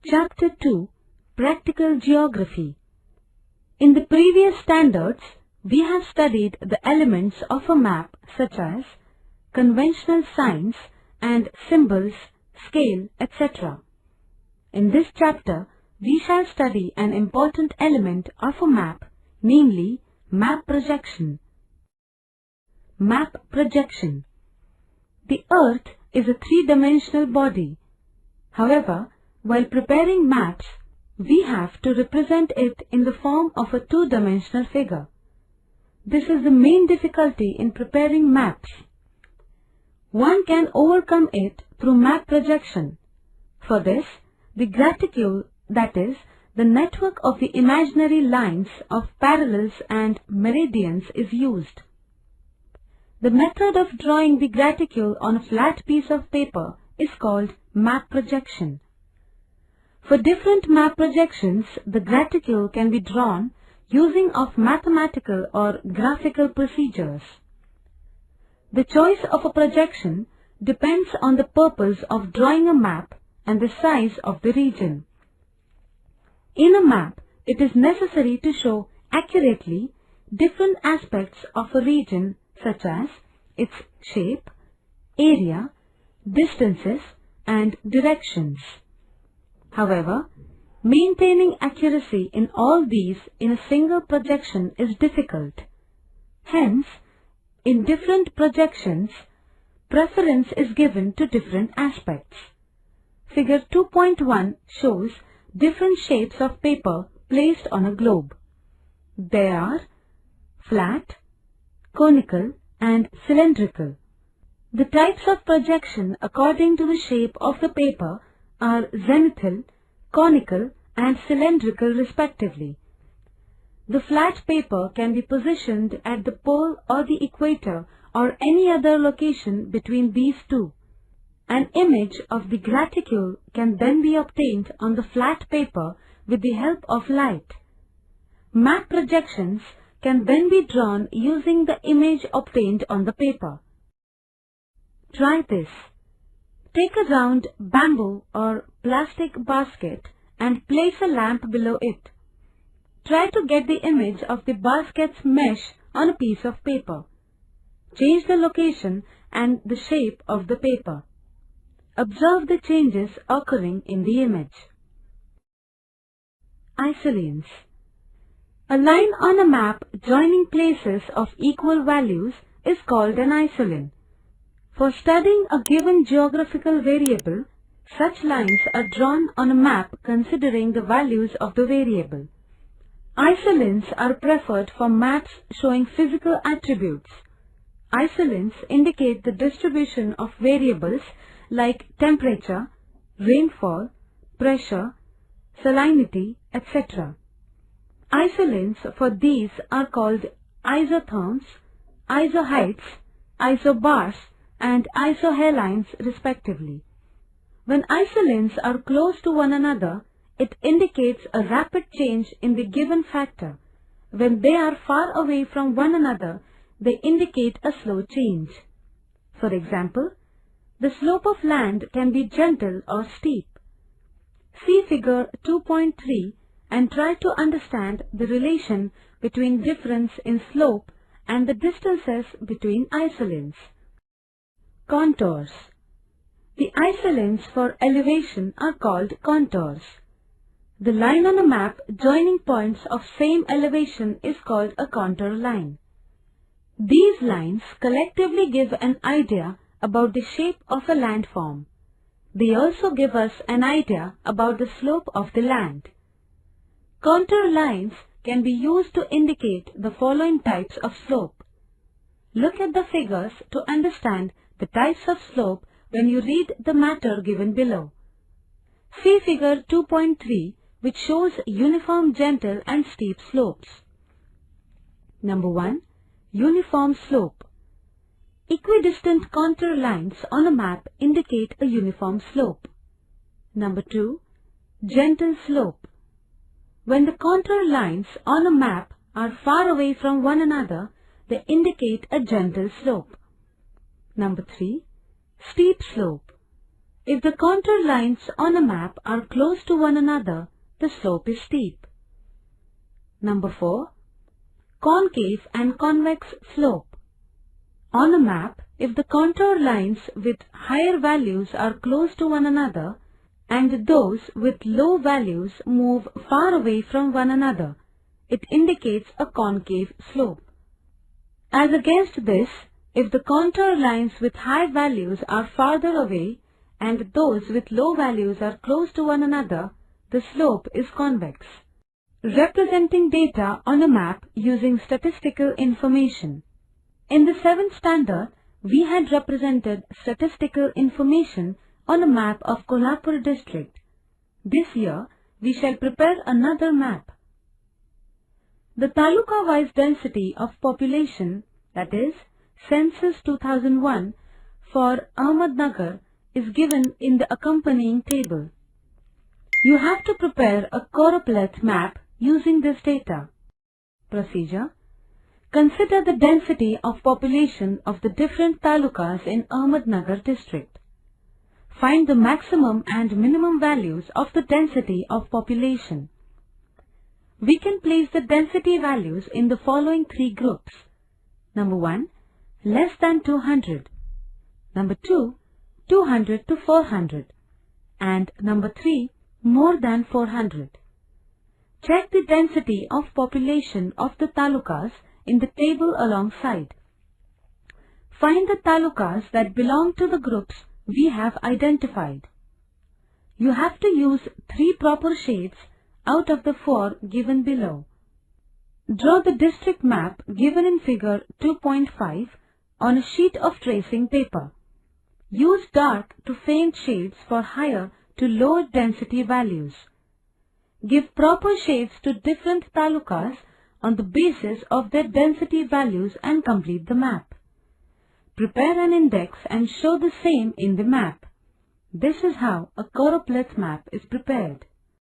Chapter 2, Practical Geography. In the previous standards, we have studied the elements of a map such as conventional signs and symbols, scale, etc. In this chapter, we shall study an important element of a map, namely map projection. Map projection. The Earth is a three-dimensional body. However, while preparing maps, we have to represent it in the form of a two-dimensional figure. This is the main difficulty in preparing maps. One can overcome it through map projection. For this, the graticule, that is, the network of the imaginary lines of parallels and meridians, is used. The method of drawing the graticule on a flat piece of paper is called map projection. For different map projections, the graticule can be drawn using of mathematical or graphical procedures. The choice of a projection depends on the purpose of drawing a map and the size of the region. In a map, it is necessary to show accurately different aspects of a region such as its shape, area, distances, and directions. However, maintaining accuracy in all these in a single projection is difficult. Hence, in different projections, preference is given to different aspects. Figure 2.1 shows different shapes of paper placed on a globe. They are flat, conical, and cylindrical. The types of projection according to the shape of the paper are zenithal, conical, and cylindrical respectively. The flat paper can be positioned at the pole or the equator or any other location between these two. An image of the graticule can then be obtained on the flat paper with the help of light. Map projections can then be drawn using the image obtained on the paper. Try this. Take a round bamboo or plastic basket and place a lamp below it. Try to get the image of the basket's mesh on a piece of paper. Change the location and the shape of the paper. Observe the changes occurring in the image. Isolines. A line on a map joining places of equal values is called an isoline. For studying a given geographical variable, such lines are drawn on a map considering the values of the variable. Isolines are preferred for maps showing physical attributes. Isolines indicate the distribution of variables like temperature, rainfall, pressure, salinity, etc. Isolines for these are called isotherms, isoheights, isobars, and isohalines respectively. When isolines are close to one another, it indicates a rapid change in the given factor. When they are far away from one another, they indicate a slow change. For example, the slope of land can be gentle or steep. See figure 2.3 and try to understand the relation between difference in slope and the distances between isolines. Contours. The isolines for elevation are called contours. The line on a map joining points of same elevation is called a contour line. These lines collectively give an idea about the shape of a landform. They also give us an idea about the slope of the land. Contour lines can be used to indicate the following types of slope. Look at the figures to understand the types of slope when you read the matter given below. See figure 2.3, which shows uniform gentle and steep slopes. Number 1. Uniform slope. Equidistant contour lines on a map indicate a uniform slope. Number 2. Gentle slope. When the contour lines on a map are far away from one another, they indicate a gentle slope. Number 3. Steep slope. If the contour lines on a map are close to one another, the slope is steep. Number 4. Concave and convex slope. On a map, if the contour lines with higher values are close to one another and those with low values move far away from one another, it indicates a concave slope. As against this, if the contour lines with high values are farther away and those with low values are close to one another, the slope is convex. Representing data on a map using statistical information. In the 7th standard, we had represented statistical information on a map of Kolhapur district. This year, we shall prepare another map. The taluka-wise density of population, that is, Census 2001, for Ahmednagar is given in the accompanying table. You have to prepare a choropleth map using this data. Procedure. Consider the density of population of the different talukas in Ahmednagar district. Find the maximum and minimum values of the density of population. We can place the density values in the following 3 groups. Number 1, less than 200. Number 2, 200 to 400. And number 3, more than 400. Check the density of population of the talukas in the table alongside. Find the talukas that belong to the groups we have identified. You have to use 3 proper shades out of the 4 given below. Draw the district map given in figure 2.5 on a sheet of tracing paper. Use dark to faint shades for higher to lower density values. Give proper shades to different talukas on the basis of their density values and complete the map. Prepare an index and show the same in the map. This is how a choropleth map is prepared.